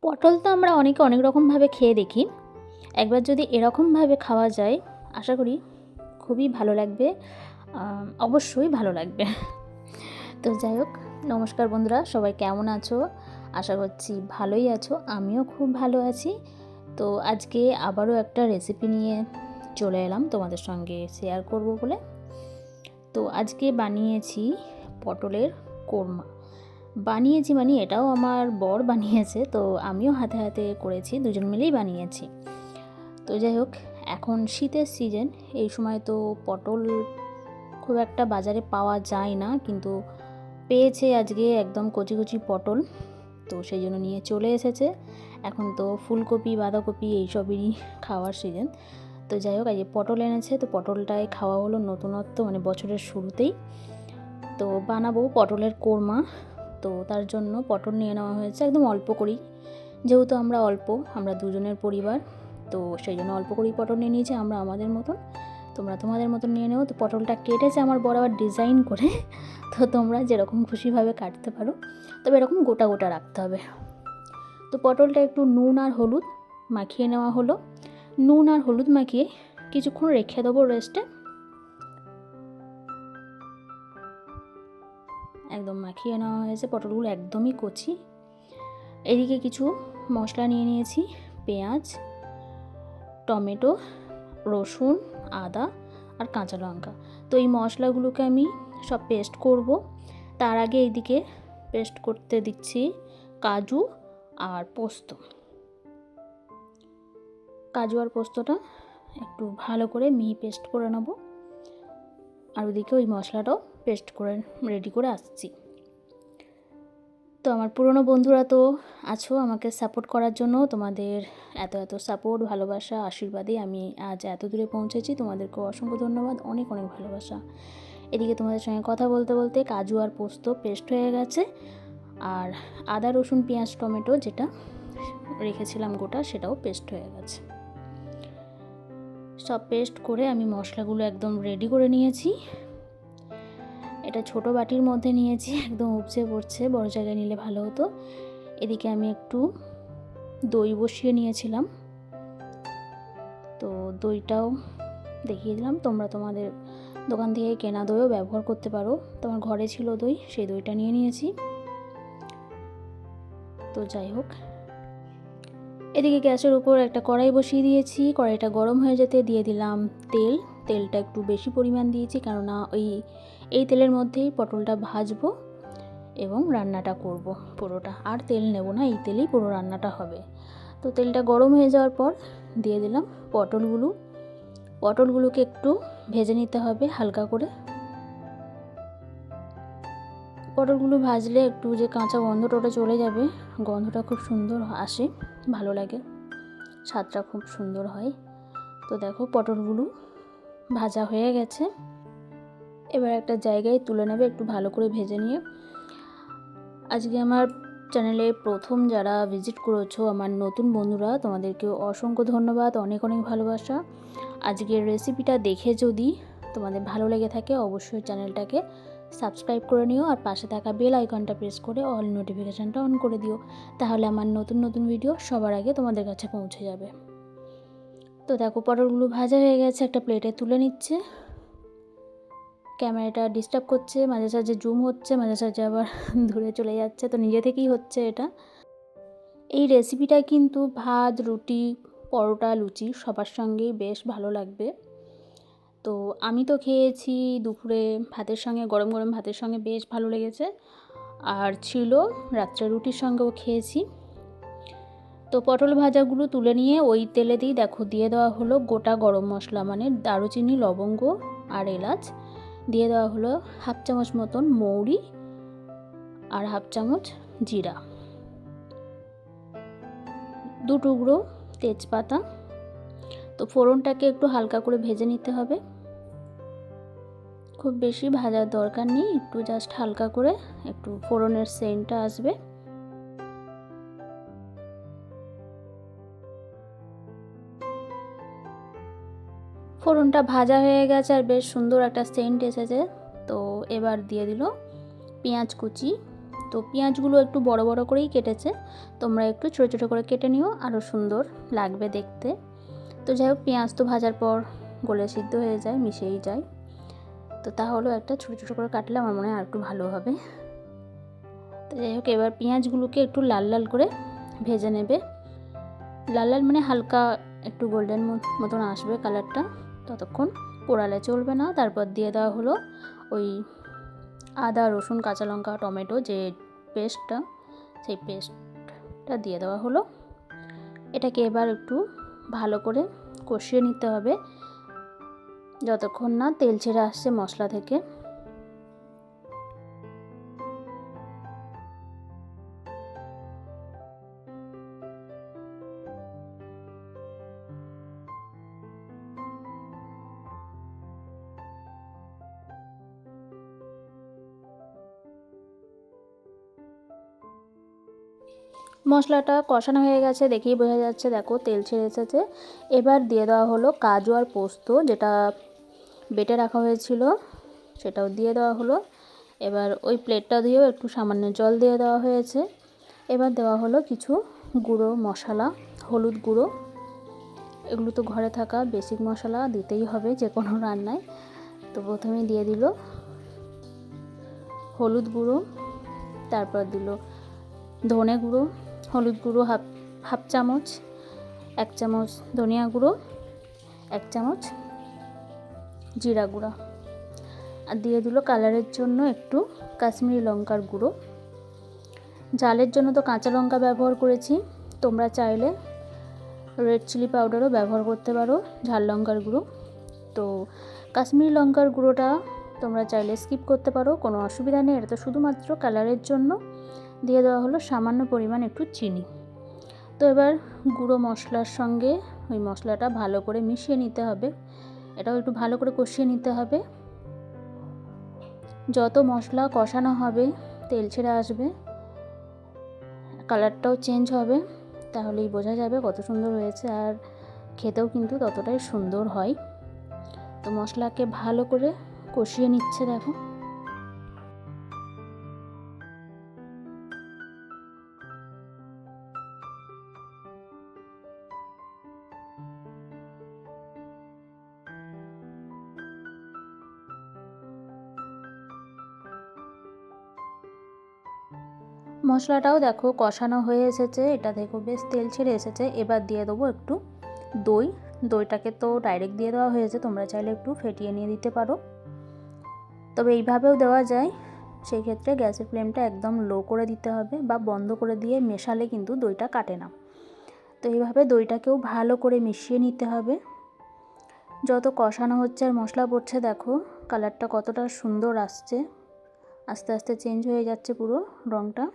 পটল তো আমরা অনেকে অনেক রকমভাবে খেয়ে দেখি। একবার যদি এরকমভাবে খাওয়া যায়, আশা করি খুবই ভালো লাগবে। অবশ্যই ভালো লাগবে। তো যাই হোক, নমস্কার বন্ধুরা, সবাই কেমন আছো? আশা করছি ভালোই আছো। আমিও খুব ভালো আছি। তো আজকে আবারও একটা রেসিপি নিয়ে চলে এলাম তোমাদের সঙ্গে শেয়ার করব বলে। তো আজকে বানিয়েছি পটলের কোরমা। বানিয়েছি মানে এটাও আমার বর বানিয়েছে, তো আমিও হাতে হাতে করেছি, দুজন মিলেই বানিয়েছি। তো যাই হোক, এখন শীতের সিজন, এই সময় তো পটল খুব একটা বাজারে পাওয়া যায় না, কিন্তু পেয়েছে আজকে একদম কচি কচি পটল, তো সেই জন্য নিয়ে চলে এসেছে। এখন তো ফুলকপি বাঁধাকপি এইসবেরই খাওয়ার সিজন। তো যাই হোক, আজকে পটল এনেছে, তো পটলটাই খাওয়া হলো নতুনত্ব, মানে বছরের শুরুতেই। তো বানাবো পটলের কোরমা। তো তার জন্য পটল নিয়ে নেওয়া হয়েছে একদম অল্প করেই, যেহেতু আমরা দুজনের পরিবার, তো সেই জন্য অল্প করেই পটল নিয়ে নিয়েছি। আমরা আমাদের মতন, তোমরা তোমাদের মতন নিয়ে নেও। তো পটলটা কেটেছে আমার বড় আবার ডিজাইন করে, তো তোমরা যেরকম খুশিভাবে কাটতে পারো, তবে এরকম গোটা গোটা রাখতে হবে। তো পটলটা একটু নুন আর হলুদ মাখিয়ে নেওয়া হলো। নুন আর হলুদ মাখিয়ে কিছুক্ষণ রেখে দেবো রেস্টে। একদম মাখিয়ে নেওয়া হয়েছে, পটলগুলো একদমই কচি। এদিকে কিছু মশলা নিয়ে নিয়েছি, পেঁয়াজ, টমেটো, রসুন, আদা আর কাঁচা লঙ্কা। তো এই মশলাগুলোকে আমি সব পেস্ট করব। তার আগে এইদিকে পেস্ট করতে দিচ্ছি কাজু আর পোস্ত। কাজু আর পোস্তটা একটু ভালো করে মিহি পেস্ট করে নেব, আর ওদিকে ওই মশলাটাও পেস্ট করে রেডি করে আসছি। তো আমার পুরনো বন্ধুরা তো আছো আমাকে সাপোর্ট করার জন্য, তোমাদের এত এত সাপোর্ট, ভালোবাসা, আশীর্বাদে আমি আজ এত দূরে পৌঁছেছি। তোমাদেরকে অসংখ্য ধন্যবাদ, অনেক অনেক ভালোবাসা। এদিকে তোমাদের সঙ্গে কথা বলতে বলতে কাজু আর পোস্ত পেস্ট হয়ে গেছে, আর আদা রসুন পেঁয়াজ টমেটো যেটা রেখেছিলাম গোটা, সেটাও পেস্ট হয়ে গেছে। সব পেস্ট করে আমি মশলাগুলো একদম রেডি করে নিয়েছি। এটা ছোট বাটির মধ্যে নিয়েছি, একদম উপচে পড়ছে, বড় জায়গায় নিলে ভালো হতো। এদিকে আমি একটু দই বসিয়ে নিয়েছিলাম, তো দইটাও দেখিয়ে দিলাম। তোমরা তোমাদের দোকান থেকে কেনা দইও ব্যবহার করতে পারো। তোমার ঘরে ছিল দই, সেই দইটা নিয়ে নিয়েছি। তো যাই হোক, এদিকে গ্যাসের উপর একটা কড়াই বসিয়ে দিয়েছি। কড়াইটা গরম হয়ে যেতে দিয়ে দিলাম তেল। তেলটা একটু বেশি পরিমাণ দিয়েছি, কেননা এই তেলের মধ্যেই পটলটা ভাজবো এবং রান্নাটা করব পুরোটা। আর তেল নেব না, এই তেলেই পুরো রান্নাটা হবে। তো তেলটা গরম হয়ে যাওয়ার পর দিয়ে দিলাম পটলগুলোকে একটু ভেজে নিতে হবে হালকা করে। পটলগুলো ভাজলে একটু যে কাঁচা গন্ধটা ওটা চলে যাবে, গন্ধটা খুব সুন্দর আসে, ভালো লাগে, স্বাদটা খুব সুন্দর হয়। তো দেখো পটলগুলো ভাজা হয়ে গেছে। এবার একটা জায়গায় তুলে নেবে একটু ভালো করে ভেজে নিয়ে। আজকে আমার চ্যানেলে প্রথম যারা ভিজিট করেছো, আমার নতুন বন্ধুরা, তোমাদেরকে অসংখ্য ধন্যবাদ, অনেক অনেক ভালোবাসা। আজকের রেসিপিটা দেখে যদি তোমাদের ভালো লেগে থাকে, অবশ্যই চ্যানেলটাকে সাবস্ক্রাইব করে নিও, আর পাশে থাকা বেল আইকনটা প্রেস করে অল নোটিফিকেশানটা অন করে দিও, তাহলে আমার নতুন নতুন ভিডিও সবার আগে তোমাদের কাছে পৌঁছে যাবে। তো দেখো পটলগুলো ভাজা হয়ে গেছে, একটা প্লেটে তুলে নিচ্ছে। ক্যামেরাটা ডিস্টার্ব করছে, মাঝে সাঝে জুম হচ্ছে, মাঝে সাঝে আবার দূরে চলে যাচ্ছে, তো নিজে থেকেই হচ্ছে এটা। এই রেসিপিটা কিন্তু ভাত, রুটি, পরোটা, লুচি সবার সঙ্গেই বেশ ভালো লাগবে। তো আমি তো খেয়েছি দুপুরে ভাতের সঙ্গে, গরম গরম ভাতের সঙ্গে বেশ ভালো লেগেছে, আর ছিল রাত্রে রুটির সঙ্গেও খেয়েছি। তো পটল ভাজাগুলো তুলে নিয়ে ওই তেলেতেই দেখো দিয়ে দেওয়া হলো গোটা গরম মশলা, মানে দারুচিনি, লবঙ্গ আর এলাচ। দিয়ে দেওয়া হলো হাফ চামচ মতন মৌরি আর হাফ চামচ জিরা, 2 টুকরো তেজপাতা। তো ফোড়নটাকে একটু হালকা করে ভেজে নিতে হবে, খুব বেশি ভাজার দরকার নেই, একটু জাস্ট হালকা করে একটু ফোড়নের সেন্টটা আসবে। ফোড়নটা ভাজা হয়ে গেছে আর বেশ সুন্দর একটা সেন্ট এসেছে। তো এবার দিয়ে দিল পেঁয়াজ কুচি, তো পেঁয়াজগুলো একটু বড় বড় করেই কেটেছে, তোমরা একটু ছোটো ছোটো করে কেটে নিও, আরও সুন্দর লাগবে দেখতে। তো যাই হোক, পেঁয়াজ তো ভাজার পর গলে সিদ্ধ হয়ে যায়, মিশেই যায়। তো তাহলেও একটা ছোটো ছোটো করে কাটলে আমার মনে হয় আর একটু ভালো হবে। তো যাই হোক, এবার পেঁয়াজগুলোকে একটু লাল লাল করে ভেজে নেবে। লাল লাল মানে হালকা একটু গোল্ডেন মতন আসবে কালারটা, ততক্ষণ পোড়ালে চলবে না। তারপর দিয়ে দেওয়া হলো ওই আদা রসুন কাঁচা লঙ্কা টমেটো যে পেস্টটা, সেই পেস্টটা দিয়ে দেওয়া হলো। এটাকে এবার একটু ভালো করে কষিয়ে নিতে হবে যতক্ষণ না তেল ছেড়ে আসছে মশলা থেকে। মশলাটা কষানো হয়ে গেছে, দেখেই বোঝা যাচ্ছে, দেখো তেল ছেড়ে এসেছে। এবার দিয়ে দেওয়া হলো কাজু আর পোস্ত যেটা বেটে রাখা হয়েছিল, সেটাও দিয়ে দেওয়া হলো। এবার ওই প্লেটটা দিয়েও একটু সামান্য জল দিয়ে দেওয়া হয়েছে। এবার দেওয়া হলো কিছু গুঁড়ো মশলা, হলুদ গুঁড়ো, এগুলো তো ঘরে থাকা বেসিক মশলা, দিতেই হবে যে কোনো রান্নায়। তো প্রথমেই দিয়ে দিল হলুদ গুঁড়ো, তারপর দিল ধনে গুঁড়ো, হলুদ গুঁড়ো হাফ চামচ, 1 চামচ ধনিয়া গুঁড়ো, 1 চামচ জিরা গুঁড়া, আর দিয়ে দিল কালারের জন্য একটু কাশ্মীরি লঙ্কার গুঁড়ো। ঝালের জন্য তো কাঁচা লঙ্কা ব্যবহার করেছি, তোমরা চাইলে রেড চিলি পাউডারও ব্যবহার করতে পারো, ঝাল লঙ্কার গুঁড়ো। তো কাশ্মীরি লঙ্কার গুঁড়োটা তোমরা চাইলে স্কিপ করতে পারো, কোনো অসুবিধা নেই, এটা তো শুধুমাত্র কালারের জন্য। দিয়ে দেওয়া হলো সামান্য পরিমাণ একটু চিনি। তো এবার গুঁড়ো মশলার সঙ্গে ওই মশলাটা ভালো করে মিশিয়ে নিতে হবে, এটাও একটু ভালো করে কষিয়ে নিতে হবে। যত মশলা কষানো হবে তেল ছেড়ে আসবে, কালারটাও চেঞ্জ হবে, তাহলেই বোঝা যাবে কত সুন্দর হয়েছে, আর খেতেও কিন্তু ততটাই সুন্দর হয়। তো মশলাকে ভালো করে কষিয়ে নিচ্ছে, দেখো। মশলাটাও দেখো কষানো হয়ে এসেছে, এটা দেখো বেশ তেল ছেড়ে এসেছে। এবার দিয়ে দেবো একটু দই, দইটাকে তো ডাইরেক্ট দিয়ে দেওয়া হয়েছে, তোমরা চাইলে একটু ফেটিয়ে নিয়ে দিতে পারো, তবে এইভাবেও দেওয়া যায়। সেই ক্ষেত্রে গ্যাসের ফ্লেমটা একদম লো করে দিতে হবে, বা বন্ধ করে দিয়ে মেশালে কিন্তু দইটা কাটে না। তো এইভাবে দইটাকেও ভালো করে মিশিয়ে নিতে হবে। যত কষানো হচ্ছে আর মশলা পড়ছে, দেখো কালারটা কতটা সুন্দর আসছে, আস্তে আস্তে চেঞ্জ হয়ে যাচ্ছে পুরো রঙটা।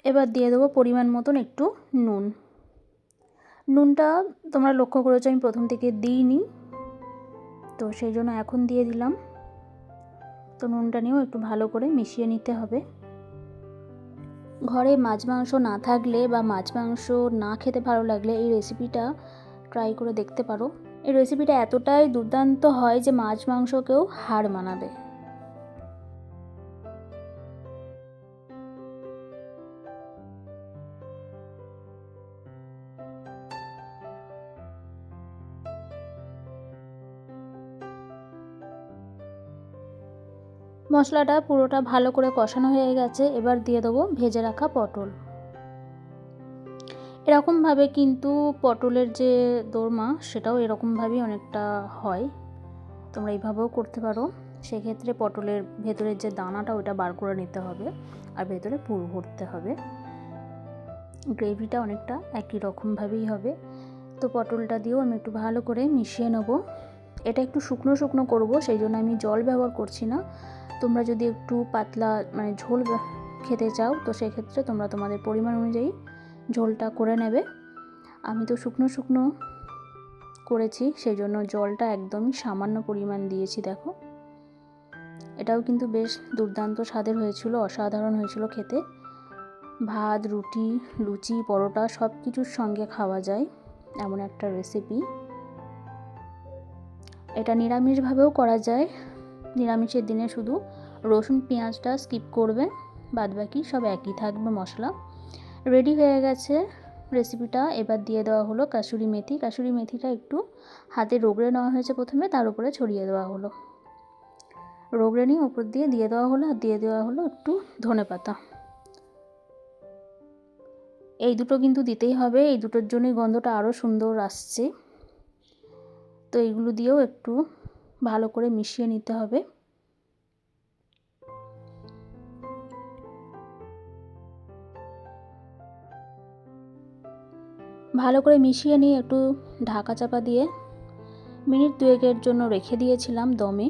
এবার দিয়ে দেবো পরিমাণ মতন একটু নুন। নুনটা তোমরা লক্ষ্য করেছো আমি প্রথম থেকে দিইনি, তো সেই জন্য এখন দিয়ে দিলাম। তো নুনটা নিয়েও একটু ভালো করে মিশিয়ে নিতে হবে। ঘরে মাছ মাংস না থাকলে বা মাছ মাংস না খেতে ভালো লাগলে এই রেসিপিটা ট্রাই করে দেখতে পারো। এই রেসিপিটা এতটাই দুর্দান্ত হয় যে মাছ মাংসকেও হার মানাবে। মশলাটা পুরোটা ভালো করে কষানো হয়ে গেছে, এবার দিয়ে দেবো ভেজে রাখা পটল। এরকমভাবে কিন্তু পটলের যে দোরমা সেটাও এরকমভাবেই অনেকটা হয়, তোমরা এইভাবেও করতে পারো। সেক্ষেত্রে পটলের ভেতরের যে দানাটা ওটা বার করে নিতে হবে, আর ভেতরে পুর ভরতে হবে। গ্রেভিটা অনেকটা একই রকমভাবেই হবে। তো পটলটা দিয়েও আমি একটু ভালো করে মিশিয়ে নেব। এটা একটু শুকনো শুকনো করব, সেই জন্য আমি জল ব্যবহার করছি না। তোমরা যদি একটু পাতলা মানে ঝোল খেতে চাও, তো সেক্ষেত্রে তোমরা তোমাদের পরিমাণ অনুযায়ী ঝোলটা করে নেবে। আমি তো শুকনো শুকনো করেছি, সেই জন্য জলটা একদমই সামান্য পরিমাণ দিয়েছি। দেখো এটাও কিন্তু বেশ দুর্দান্ত স্বাদের হয়েছিল, অসাধারণ হয়েছিল খেতে। ভাত, রুটি, লুচি, পরোটা সব কিছুর সঙ্গে খাওয়া যায় এমন একটা রেসিপি। এটা নিরামিষভাবেও করা যায়, নিরামিষের দিনে শুধু রসুন পেঁয়াজটা স্কিপ করবে, বাদবাকি সব একই থাকবে মশলা। রেডি হয়ে গেছে রেসিপিটা। এবার দিয়ে দেওয়া হলো কাসুরি মেথি। কাসুরি মেথিটা একটু হাতে রগড়ে নেওয়া হয়েছে প্রথমে, তার উপরে ছড়িয়ে দেওয়া হলো। রগড়ে নিয়ে উপর দিয়ে দেওয়া হলো, আর দিয়ে দেওয়া হলো একটু ধনেপাতা। এই দুটো কিন্তু দিতেই হবে, এই দুটোর জন্যই গন্ধটা আরও সুন্দর আসছে। তো এইগুলো দিয়েও একটু ভালো করে মিশিয়ে নিতে হবে। ভালো করে মিশিয়ে নিয়ে একটু ঢাকা চাপা দিয়ে মিনিট 2-এর জন্য রেখে দিয়েছিলাম দমে,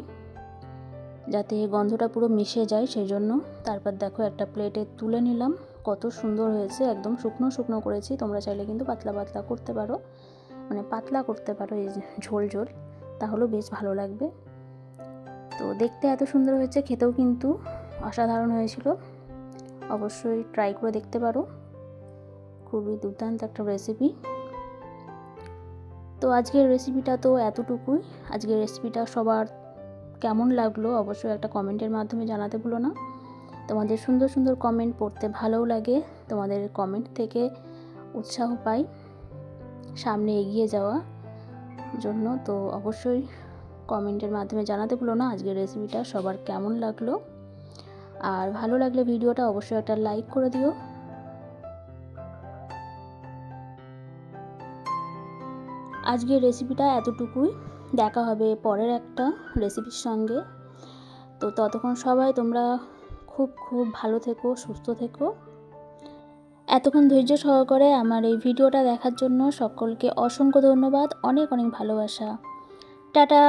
যাতে গন্ধটা পুরো মিশে যায় সেই জন্য। তারপর দেখো একটা প্লেটে তুলে নিলাম। কত সুন্দর হয়েছে, একদম শুকনো শুকনো করেছি। তোমরা চাইলে কিন্তু পাতলা পাতলা করতে পারো, মানে পাতলা করতে পারো, এই যে ঝোল ঝোল, তাহলেও বেশ ভালো লাগবে। তো দেখতে এত সুন্দর হয়েছে, খেতেও কিন্তু অসাধারণ হয়েছিল। অবশ্যই ট্রাই করে দেখতে পারো, খুবই দুর্দান্ত একটা রেসিপি। তো আজকের রেসিপিটা তো এতটুকুই। আজকের রেসিপিটা সবার কেমন লাগলো অবশ্যই একটা কমেন্টের মাধ্যমে জানাতে ভুলো না। তোমাদের সুন্দর সুন্দর কমেন্ট পড়তে ভালোও লাগে, তোমাদের কমেন্ট থেকে উৎসাহ পাই সামনে এগিয়ে যাওয়ার জন্য। তো অবশ্যই কমেন্টের মাধ্যমে জানাতে ভুলো না আজকের রেসিপিটা সবার কেমন লাগলো। আর ভালো লাগলে ভিডিওটা অবশ্যই একটা লাইক করে দিও। আজকের রেসিপিটা এতটুকুই, দেখা হবে পরের একটা রেসিপির সঙ্গে। তো ততক্ষণ সবাই তোমরা খুব খুব ভালো থেকো, সুস্থ থেকো। এতক্ষণ ধৈর্য সহকারে আমার এই ভিডিওটা দেখার জন্য সকলকে অসংখ্য ধন্যবাদ, অনেক অনেক ভালোবাসা। টাটা।